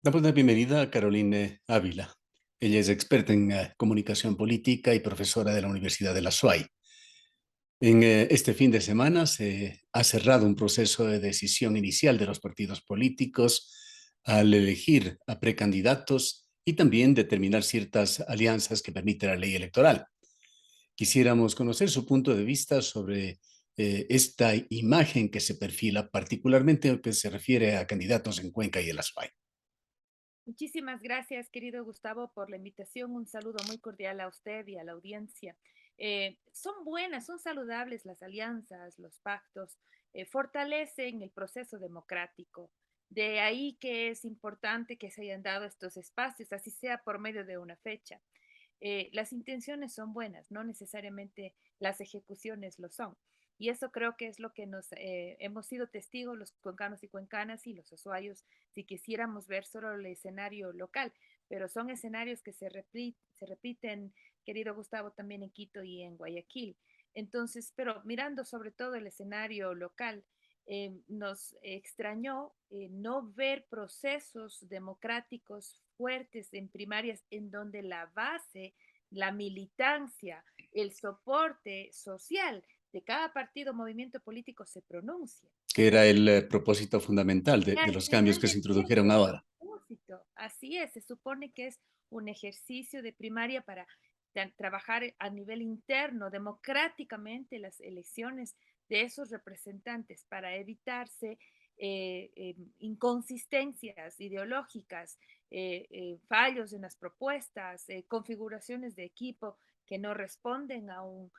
Damos la bienvenida a Caroline Ávila. Ella es experta en comunicación política y profesora de la Universidad de la SUAY. En este fin de semana se ha cerrado un proceso de decisión inicial de los partidos políticos al elegir a precandidatos y también determinar ciertas alianzas que permite la ley electoral. Quisiéramos conocer su punto de vista sobre esta imagen que se perfila, particularmente en lo que se refiere a candidatos en Cuenca y en la SUAY. Muchísimas gracias, querido Gustavo, por la invitación. Un saludo muy cordial a usted y a la audiencia. Son buenas, son saludables las alianzas, los pactos, fortalecen el proceso democrático. De ahí que es importante que se hayan dado estos espacios, así sea por medio de una fecha. Las intenciones son buenas, no necesariamente las ejecuciones lo son. Y eso creo que es lo que nos hemos sido testigos los cuencanos y cuencanas y los usuarios si quisiéramos ver solo el escenario local, pero son escenarios que se repiten, querido Gustavo, también en Quito y en Guayaquil. Entonces, pero mirando sobre todo el escenario local, nos extrañó no ver procesos democráticos fuertes en primarias en donde la base, la militancia, el soporte social de cada partido o movimiento político se pronuncia. Que era el propósito fundamental de Al los cambios final que del se día introdujeron es el ahora. propósito. Así es, se supone que es un ejercicio de primaria para trabajar a nivel interno, democráticamente, las elecciones de esos representantes para evitarse inconsistencias ideológicas, fallos en las propuestas, configuraciones de equipo que no responden a un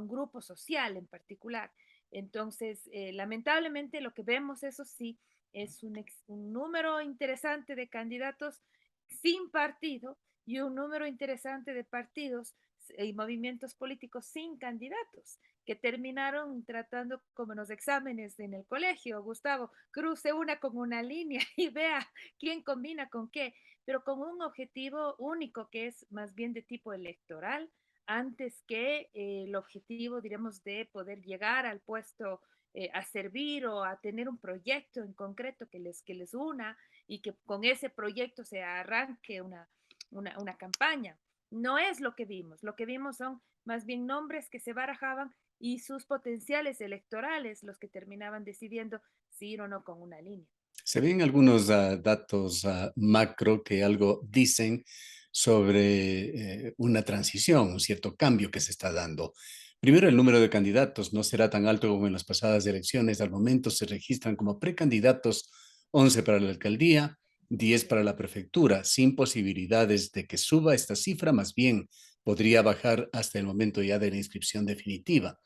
grupo social en particular. Entonces, lamentablemente lo que vemos, eso sí, es un número interesante de candidatos sin partido y un número interesante de partidos y movimientos políticos sin candidatos, que terminaron tratando como en los exámenes en el colegio, Gustavo, cruce una con una línea y vea quién combina con qué, pero con un objetivo único que es más bien de tipo electoral, antes que el objetivo, diremos, de poder llegar al puesto a servir o a tener un proyecto en concreto que les una y que con ese proyecto se arranque una campaña. No es lo que vimos son más bien nombres que se barajaban y sus potenciales electorales los que terminaban decidiendo si ir o no con una línea. Se ven algunos datos macro que algo dicen sobre una transición, un cierto cambio que se está dando. Primero, el número de candidatos no será tan alto como en las pasadas elecciones. Al momento se registran como precandidatos 11 para la alcaldía, 10 para la prefectura, sin posibilidades de que suba esta cifra, más bien podría bajar hasta el momento ya de la inscripción definitiva.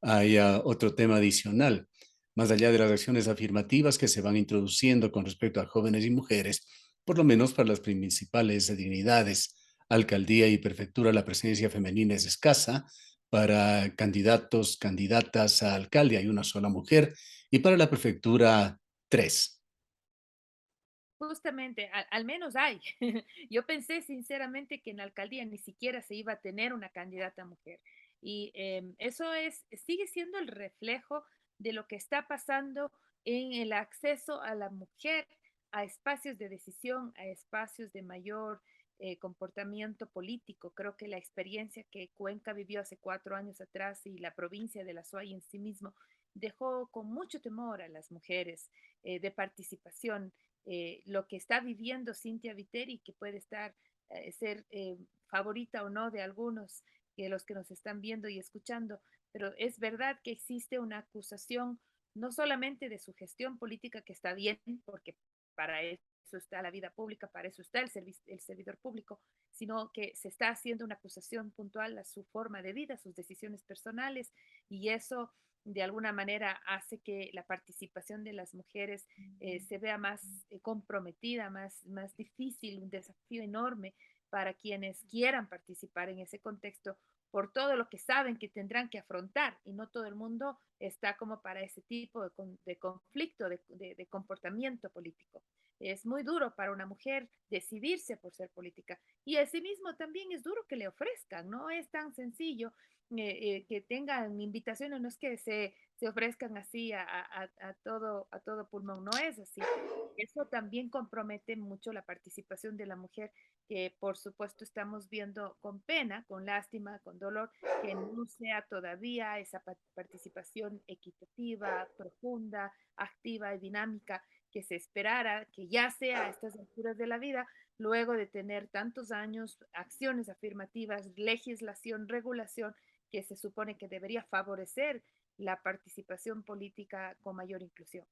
Hay otro tema adicional más allá de las acciones afirmativas que se van introduciendo con respecto a jóvenes y mujeres, por lo menos para las principales dignidades, alcaldía y prefectura, la presencia femenina es escasa. Para candidatos, candidatas a alcalde hay una sola mujer y para la prefectura tres. Justamente, al menos hay. Yo pensé sinceramente que en la alcaldía ni siquiera se iba a tener una candidata mujer. Y eso sigue siendo el reflejo de lo que está pasando en el acceso a la mujer a espacios de decisión, a espacios de mayor comportamiento político. Creo que la experiencia que Cuenca vivió hace 4 años atrás y la provincia de la SUAY en sí mismo dejó con mucho temor a las mujeres de participación, lo que está viviendo Cintia Viteri, que puede ser favorita o no de algunos de los que nos están viendo y escuchando, pero es verdad que existe una acusación no solamente de su gestión política, que está bien, porque para eso está la vida pública, para eso está el servidor público, sino que se está haciendo una acusación puntual a su forma de vida, a sus decisiones personales, y eso de alguna manera hace que la participación de las mujeres se vea más comprometida, más difícil, un desafío enorme para quienes quieran participar en ese contexto por todo lo que saben que tendrán que afrontar y no todo el mundo está como para ese tipo de conflicto, de comportamiento político. Es muy duro para una mujer decidirse por ser política y asimismo también es duro que le ofrezcan, no es tan sencillo que tengan invitaciones, no es que se ofrezcan así a todo pulmón. No es así. Eso también compromete mucho la participación de la mujer, que por supuesto estamos viendo con pena, con lástima, con dolor, que no sea todavía esa participación equitativa, profunda, activa y dinámica que se esperara, que ya sea a estas alturas de la vida, luego de tener tantos años, acciones afirmativas, legislación, regulación, que se supone que debería favorecer la participación política con mayor inclusión.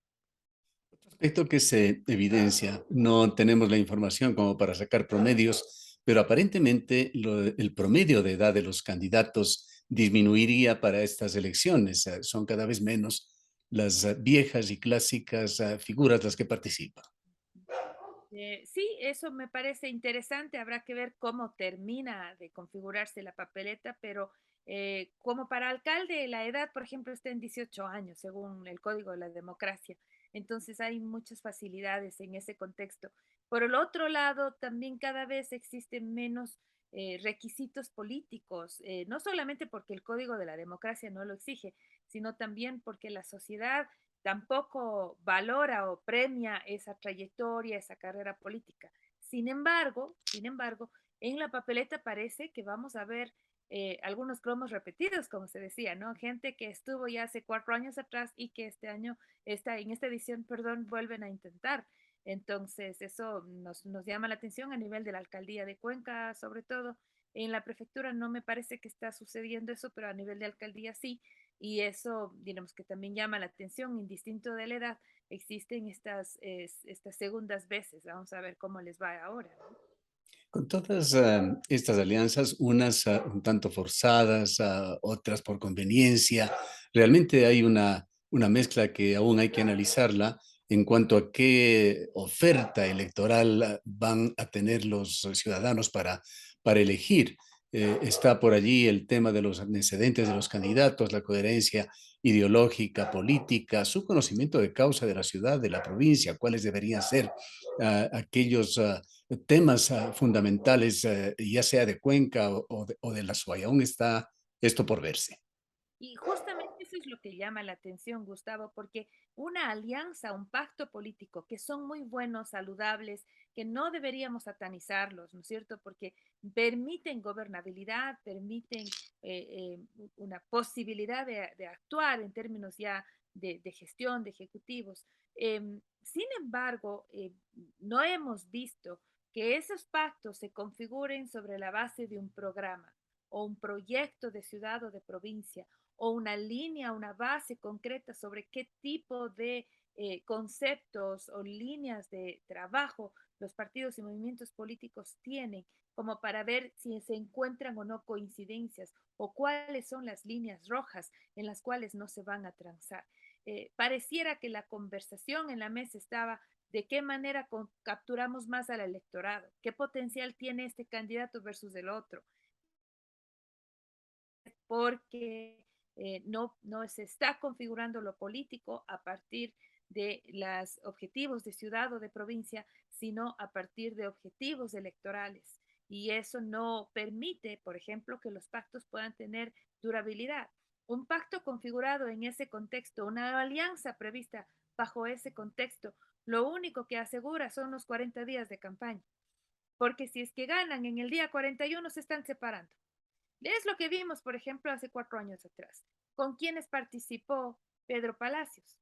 Aspecto que se evidencia, no tenemos la información como para sacar promedios, pero aparentemente el promedio de edad de los candidatos disminuiría para estas elecciones. Son cada vez menos las viejas y clásicas figuras las que participan. Sí, eso me parece interesante. Habrá que ver cómo termina de configurarse la papeleta, pero como para alcalde, la edad, por ejemplo, está en 18 años, según el Código de la Democracia. Entonces hay muchas facilidades en ese contexto. Por el otro lado, también cada vez existen menos requisitos políticos, no solamente porque el Código de la Democracia no lo exige, sino también porque la sociedad tampoco valora o premia esa trayectoria, esa carrera política. Sin embargo, en la papeleta parece que vamos a ver algunos cromos repetidos, como se decía, ¿no? Gente que estuvo ya hace 4 años atrás y que este año, en esta edición, perdón, vuelven a intentar. Entonces, eso nos llama la atención a nivel de la alcaldía de Cuenca, sobre todo. En la prefectura no me parece que está sucediendo eso, pero a nivel de alcaldía sí. Y eso, digamos que también llama la atención, indistinto de la edad, existen estas segundas veces. Vamos a ver cómo les va ahora, ¿no? Con todas estas alianzas, unas un tanto forzadas, otras por conveniencia, realmente hay una mezcla que aún hay que analizarla en cuanto a qué oferta electoral van a tener los ciudadanos para elegir. Está por allí el tema de los antecedentes de los candidatos, la coherencia ideológica, política, su conocimiento de causa de la ciudad, de la provincia, cuáles deberían ser aquellos temas fundamentales, ya sea de Cuenca o de la SUAY. Aún está esto por verse. Y justamente eso es lo que llama la atención, Gustavo, porque una alianza, un pacto político, que son muy buenos, saludables, que no deberíamos satanizarlos, ¿no es cierto? Porque permiten gobernabilidad, permiten una posibilidad de actuar en términos ya de gestión, de ejecutivos. Sin embargo, no hemos visto que esos pactos se configuren sobre la base de un programa o un proyecto de ciudad o de provincia o una línea, una base concreta sobre qué tipo de conceptos o líneas de trabajo los partidos y movimientos políticos tienen, como para ver si se encuentran o no coincidencias o cuáles son las líneas rojas en las cuales no se van a transar. Pareciera que la conversación en la mesa estaba de qué manera capturamos más al electorado, qué potencial tiene este candidato versus el otro, porque no se está configurando lo político a partir de los objetivos de ciudad o de provincia, sino a partir de objetivos electorales. Y eso no permite, por ejemplo, que los pactos puedan tener durabilidad. Un pacto configurado en ese contexto, una alianza prevista bajo ese contexto, lo único que asegura son los 40 días de campaña, porque si es que ganan en el día 41 se están separando. Es lo que vimos, por ejemplo, hace 4 años atrás, con quienes participó Pedro Palacios.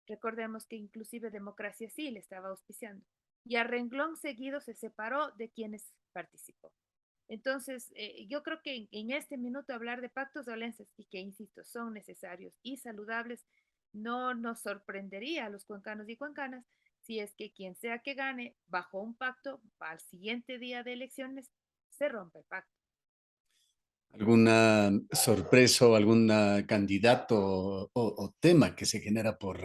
Recordemos que inclusive Democracia Sí le estaba auspiciando. Y a renglón seguido se separó de quienes participó. Entonces, yo creo que en este minuto hablar de pactos de alianzas y que, insisto, son necesarios y saludables, no nos sorprendería a los cuencanos y cuencanas si es que quien sea que gane bajo un pacto, al siguiente día de elecciones, se rompe el pacto. ¿Alguna sorpresa o algún candidato o tema que se genera por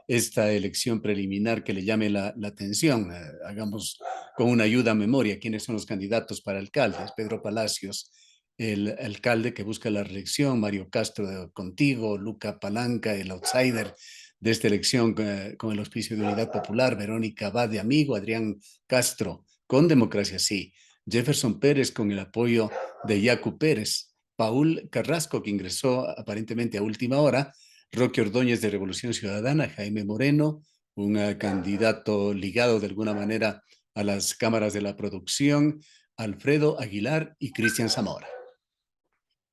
esta elección preliminar que le llame la atención? Hagamos con una ayuda a memoria quiénes son los candidatos para alcaldes. Pedro Palacios, el alcalde que busca la reelección, Mario Castro contigo, Luca Palanca, el outsider de esta elección con el auspicio de Unidad Popular, Verónica Abad de Amigo, Adrián Castro con Democracia Sí, Jefferson Pérez con el apoyo de Yacu Pérez, Paul Carrasco, que ingresó aparentemente a última hora, Roque Ordóñez de Revolución Ciudadana, Jaime Moreno, un candidato ligado de alguna manera a las cámaras de la producción, Alfredo Aguilar y Cristian Zamora.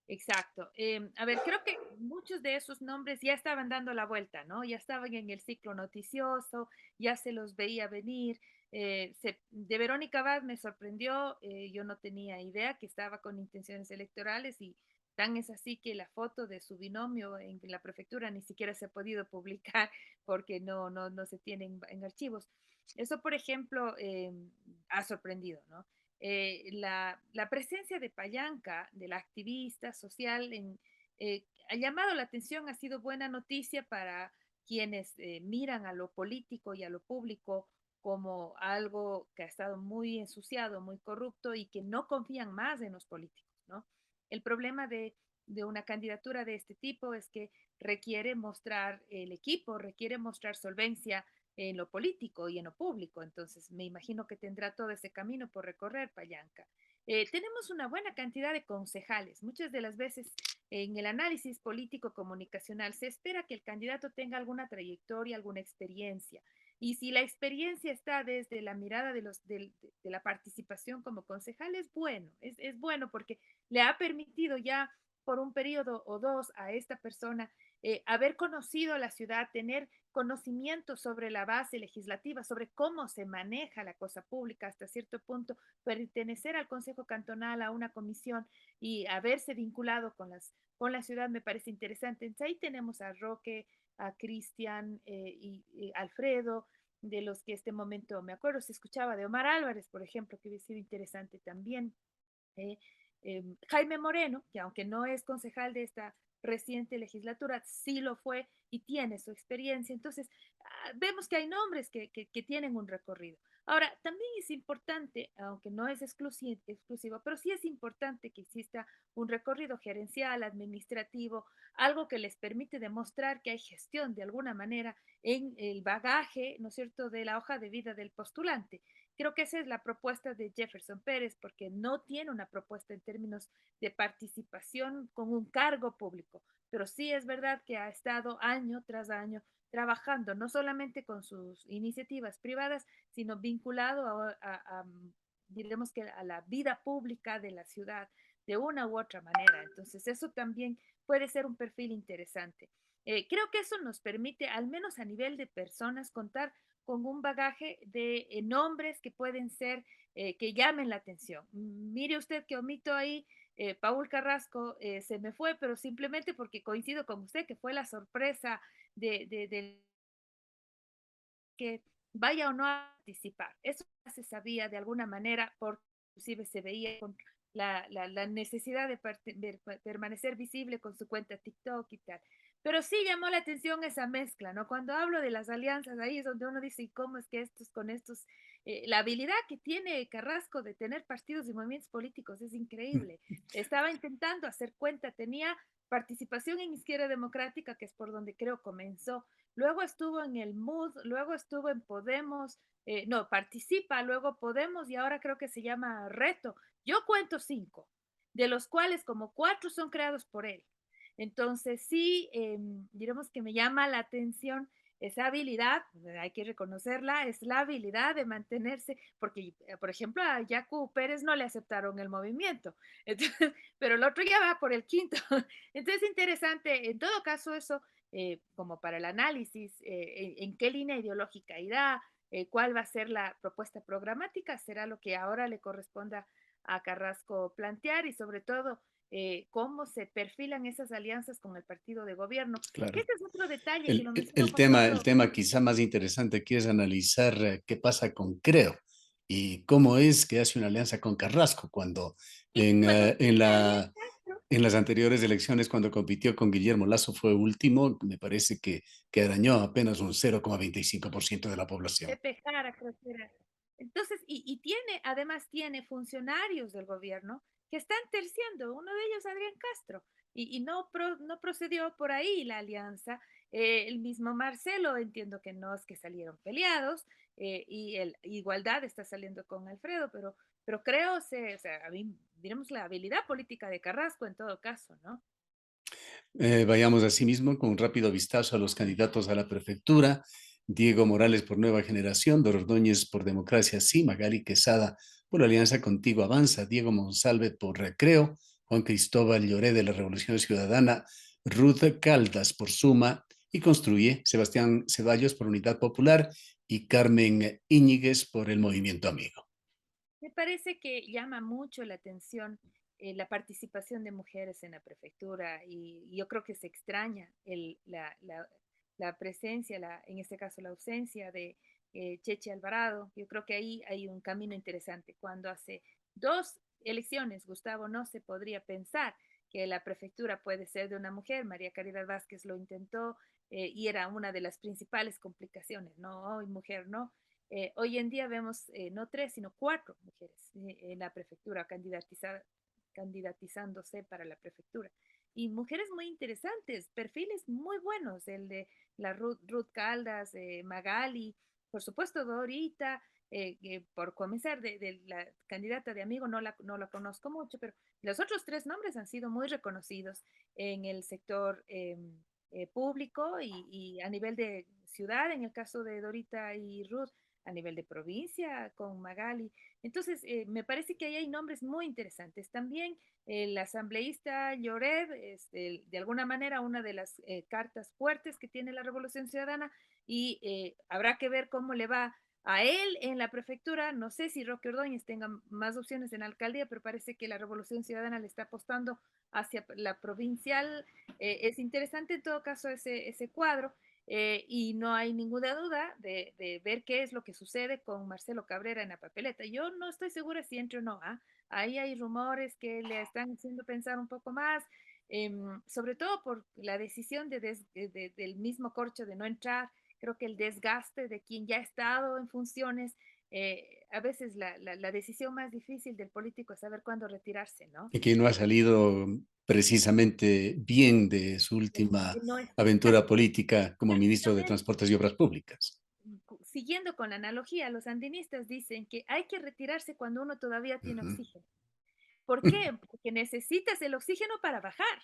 Exacto. A ver, creo que muchos de esos nombres ya estaban dando la vuelta, ¿no? Ya estaban en el ciclo noticioso, ya se los veía venir. De Verónica Abad me sorprendió, yo no tenía idea que estaba con intenciones electorales y tan es así que la foto de su binomio en la prefectura ni siquiera se ha podido publicar porque no se tiene en archivos. Eso, por ejemplo, ha sorprendido, ¿no? La presencia de Payanca, de la activista social, ha llamado la atención, ha sido buena noticia para quienes miran a lo político y a lo público como algo que ha estado muy ensuciado, muy corrupto y que no confían más en los políticos, ¿no? El problema de una candidatura de este tipo es que requiere mostrar el equipo, requiere mostrar solvencia, en lo político y en lo público. Entonces, me imagino que tendrá todo ese camino por recorrer, Payanca. Tenemos una buena cantidad de concejales. Muchas de las veces en el análisis político comunicacional se espera que el candidato tenga alguna trayectoria, alguna experiencia. Y si la experiencia está desde la mirada de la participación como concejal, es bueno, es bueno porque le ha permitido ya por un periodo o dos a esta persona haber conocido la ciudad, tener conocimiento sobre la base legislativa, sobre cómo se maneja la cosa pública hasta cierto punto, pertenecer al Consejo Cantonal, a una comisión y haberse vinculado con la ciudad me parece interesante. Entonces ahí tenemos a Roque, a Cristian y Alfredo, de los que este momento me acuerdo, se escuchaba de Omar Álvarez, por ejemplo, que hubiera sido interesante también. eh, Jaime Moreno, que aunque no es concejal de esta reciente legislatura, sí lo fue y tiene su experiencia. Entonces, vemos que hay nombres que tienen un recorrido. Ahora, también es importante, aunque no es exclusivo, pero sí es importante que exista un recorrido gerencial, administrativo, algo que les permite demostrar que hay gestión de alguna manera en el bagaje, ¿no es cierto?, de la hoja de vida del postulante. Creo que esa es la propuesta de Jefferson Pérez, porque no tiene una propuesta en términos de participación con un cargo público, pero sí es verdad que ha estado año tras año trabajando, no solamente con sus iniciativas privadas, sino vinculado diremos que a la vida pública de la ciudad de una u otra manera. Entonces, eso también puede ser un perfil interesante. Creo que eso nos permite, al menos a nivel de personas, contar con un bagaje de nombres que pueden ser, que llamen la atención. Mire usted que omito ahí, Paul Carrasco se me fue, pero simplemente porque coincido con usted que fue la sorpresa de que vaya o no a participar. Eso ya se sabía de alguna manera, porque inclusive se veía con la necesidad de permanecer visible con su cuenta TikTok y tal. Pero sí llamó la atención esa mezcla, ¿no? Cuando hablo de las alianzas, ahí es donde uno dice, ¿y cómo es que estos con estos, la habilidad que tiene Carrasco de tener partidos y movimientos políticos es increíble. Estaba intentando hacer cuenta, tenía participación en Izquierda Democrática, que es por donde creo comenzó, luego estuvo en el MUD, luego estuvo en Podemos, no, participa, luego Podemos y ahora creo que se llama Reto. Yo cuento 5, de los cuales como 4 son creados por él. Entonces sí, diremos que me llama la atención esa habilidad, hay que reconocerla, es la habilidad de mantenerse, porque por ejemplo a Yacu Pérez no le aceptaron el movimiento, entonces, pero el otro ya va por el quinto. Entonces interesante, en todo caso eso como para el análisis, en qué línea ideológica irá, cuál va a ser la propuesta programática, será lo que ahora le corresponda a Carrasco plantear y sobre todo cómo se perfilan esas alianzas con el partido de gobierno, que Claro. este es otro detalle que lo menciono El con tema, el mucho. tema quizá más interesante aquí es analizar qué pasa con Creo y cómo es que hace una alianza con Carrasco cuando Bueno, en las anteriores elecciones, cuando compitió con Guillermo Lazo, fue último, me parece que arañó apenas un 0,25% de la población. Pepe Jara, creo que era. Entonces, y tiene, además tiene funcionarios del gobierno que están terciando, uno de ellos Adrián Castro, y no procedió por ahí la alianza. El mismo Marcelo, entiendo que no es que salieron peleados, y el Igualdad está saliendo con Alfredo, pero creo, o sea, a mí, diremos la habilidad política de Carrasco en todo caso, ¿no? Vayamos asimismo con un rápido vistazo a los candidatos a la prefectura. Diego Morales por Nueva Generación, Dor Ordóñez por Democracia Sí, Magali Quesada por Alianza Contigo Avanza, Diego Monsalve por Recreo, Juan Cristóbal Lloré de la Revolución Ciudadana, Ruth Caldas por Suma y Construye, Sebastián Ceballos por Unidad Popular y Carmen Íñiguez por el Movimiento Amigo. Me parece que llama mucho la atención la participación de mujeres en la prefectura y yo creo que se extraña la presencia, en este caso la ausencia de Cheche Alvarado. Yo creo que ahí hay un camino interesante. Cuando hace dos elecciones, Gustavo, no se podría pensar que la prefectura puede ser de una mujer. María Caridad Vázquez lo intentó y era una de las principales complicaciones, ¿no? Hoy mujer, ¿no? Hoy en día vemos no tres, sino cuatro mujeres en la prefectura candidatizándose para la prefectura. Y mujeres muy interesantes, perfiles muy buenos, el de la Ruth Caldas, Magali, por supuesto Dorita, por comenzar de la candidata de amigo no la conozco mucho, pero los otros tres nombres han sido muy reconocidos en el sector público y a nivel de ciudad, en el caso de Dorita y Ruth, a nivel de provincia con Magali. Entonces, me parece que ahí hay nombres muy interesantes. También el asambleísta Lloret es de alguna manera una de las cartas fuertes que tiene la Revolución Ciudadana y habrá que ver cómo le va a él en la prefectura. No sé si Roque Ordóñez tenga más opciones en la alcaldía, pero parece que la Revolución Ciudadana le está apostando hacia la provincial. Es interesante en todo caso ese cuadro. Y no hay ninguna duda de ver qué es lo que sucede con Marcelo Cabrera en la papeleta. Yo no estoy segura si entre o no. ¿Ah? Ahí hay rumores que le están haciendo pensar un poco más, sobre todo por la decisión del mismo Corcho de no entrar. Creo que el desgaste de quien ya ha estado en funciones, a veces la decisión más difícil del político es saber cuándo retirarse, ¿no? Y que no ha salido precisamente bien de su última No es aventura política como ministro de prácticamente Transportes y Obras Públicas. siguiendo con la analogía, los andinistas dicen que hay que retirarse cuando uno todavía tiene Ujú. oxígeno. ¿Por qué? Porque necesitas el oxígeno para bajar.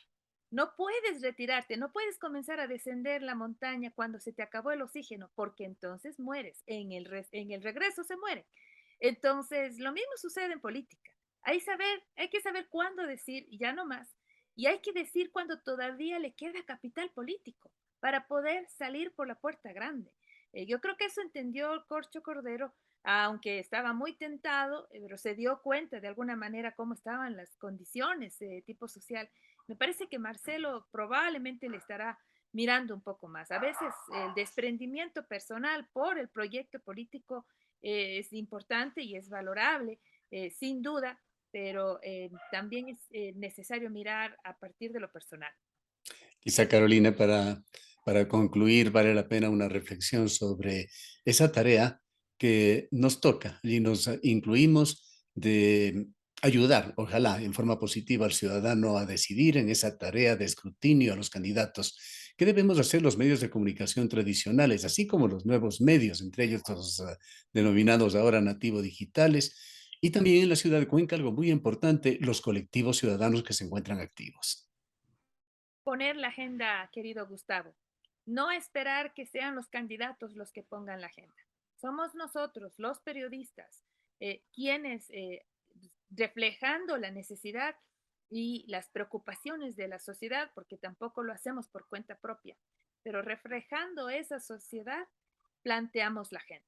No puedes retirarte, no puedes comenzar a descender la montaña cuando se te acabó el oxígeno, porque entonces mueres. En el regreso se muere. Entonces, lo mismo sucede en política. Hay que saber cuándo decir ya no más. Y hay que decir cuando todavía le queda capital político para poder salir por la puerta grande. Yo creo que eso entendió el Corcho Cordero, aunque estaba muy tentado, pero se dio cuenta de alguna manera cómo estaban las condiciones de tipo social. Me parece que Marcelo probablemente le estará mirando un poco más. A veces el desprendimiento personal por el proyecto político es importante y es valorable, sin duda, pero también es necesario mirar a partir de lo personal. Quizá, Carolina, para concluir, vale la pena una reflexión sobre esa tarea que nos toca y nos incluimos de ayudar, ojalá, en forma positiva al ciudadano a decidir en esa tarea de escrutinio a los candidatos. ¿Qué debemos hacer los medios de comunicación tradicionales, así como los nuevos medios, entre ellos los denominados ahora nativo digitales? Y también en la ciudad de Cuenca, algo muy importante, los colectivos ciudadanos que se encuentran activos. Poner la agenda, querido Gustavo. No esperar que sean los candidatos los que pongan la agenda. Somos nosotros, los periodistas, quienes, reflejando la necesidad y las preocupaciones de la sociedad, porque tampoco lo hacemos por cuenta propia, pero reflejando esa sociedad, planteamos la agenda.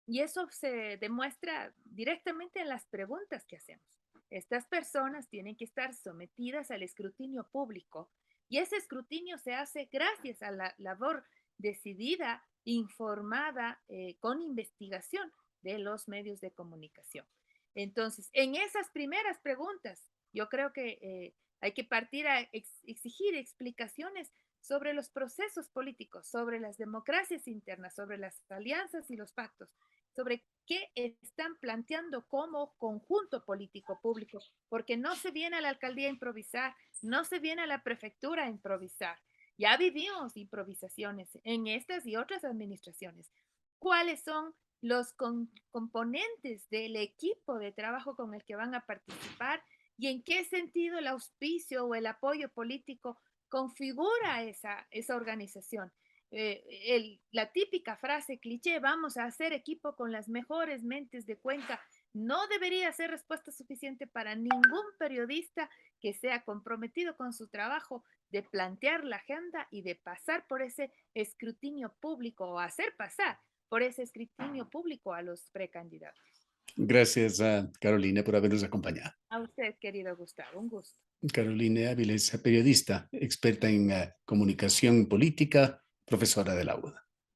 Y eso se demuestra directamente en las preguntas que hacemos. Estas personas tienen que estar sometidas al escrutinio público y ese escrutinio se hace gracias a la labor decidida, informada, con investigación de los medios de comunicación. Entonces, en esas primeras preguntas, yo creo que hay que partir a exigir explicaciones sobre los procesos políticos, sobre las democracias internas, sobre las alianzas y los pactos, sobre qué están planteando como conjunto político público, porque no se viene a la alcaldía a improvisar, no se viene a la prefectura a improvisar. Ya vivimos improvisaciones en estas y otras administraciones. ¿Cuáles son los componentes del equipo de trabajo con el que van a participar y en qué sentido el auspicio o el apoyo político configura esa organización. La típica frase cliché, vamos a hacer equipo con las mejores mentes de Cuenca, no debería ser respuesta suficiente para ningún periodista que sea comprometido con su trabajo de plantear la agenda y de pasar por ese escrutinio público o hacer pasar por ese escrutinio público a los precandidatos. Gracias a Carolina por habernos acompañado. A usted, querido Gustavo, un gusto. Carolina Áviles, periodista, experta en comunicación política, profesora de la UDA.